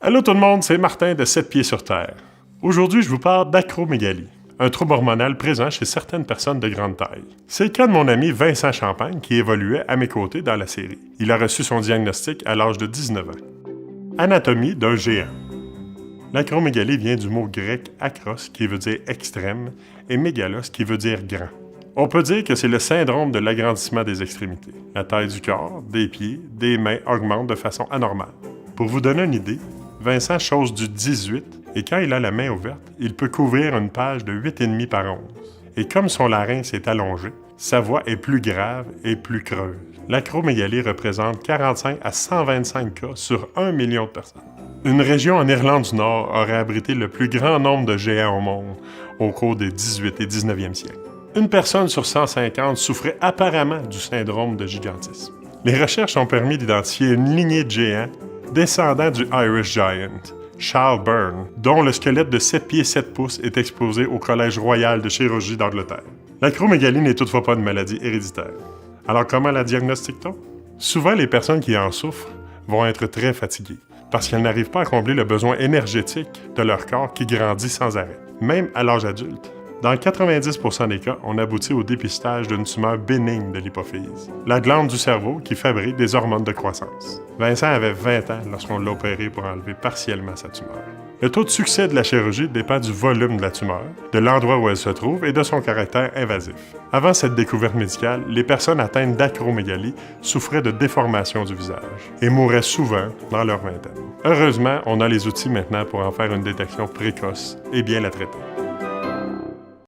Allô tout le monde, c'est Martin de 7 pieds sur terre. Aujourd'hui, je vous parle d'acromégalie, un trouble hormonal présent chez certaines personnes de grande taille. C'est le cas de mon ami Vincent Champagne qui évoluait à mes côtés dans la série. Il a reçu son diagnostic à l'âge de 19 ans. Anatomie d'un géant. L'acromégalie vient du mot grec akros qui veut dire extrême et mégalos qui veut dire grand. On peut dire que c'est le syndrome de l'agrandissement des extrémités. La taille du corps, des pieds, des mains augmente de façon anormale. Pour vous donner une idée, Vincent chose du 18 et quand il a la main ouverte, il peut couvrir une page de 8,5 par 11. Et comme son larynx est allongé, sa voix est plus grave et plus creuse. L'acromégalie représente 45 à 125 cas sur 1 million de personnes. Une région en Irlande du Nord aurait abrité le plus grand nombre de géants au monde au cours des 18 et 19e siècles. Une personne sur 150 souffrait apparemment du syndrome de gigantisme. Les recherches ont permis d'identifier une lignée de géants descendant du Irish Giant, Charles Byrne, dont le squelette de 7 pieds 7 pouces est exposé au Collège royal de chirurgie d'Angleterre. L'acromégalie n'est toutefois pas une maladie héréditaire. Alors comment la diagnostique-t-on? Souvent, les personnes qui en souffrent vont être très fatiguées, parce qu'elles n'arrivent pas à combler le besoin énergétique de leur corps qui grandit sans arrêt, même à l'âge adulte. Dans 90% des cas, on aboutit au dépistage d'une tumeur bénigne de l'hypophyse, la glande du cerveau qui fabrique des hormones de croissance. Vincent avait 20 ans lorsqu'on l'a opéré pour enlever partiellement sa tumeur. Le taux de succès de la chirurgie dépend du volume de la tumeur, de l'endroit où elle se trouve et de son caractère invasif. Avant cette découverte médicale, les personnes atteintes d'acromégalie souffraient de déformation du visage et mouraient souvent dans leur vingtaine. Heureusement, on a les outils maintenant pour en faire une détection précoce et bien la traiter.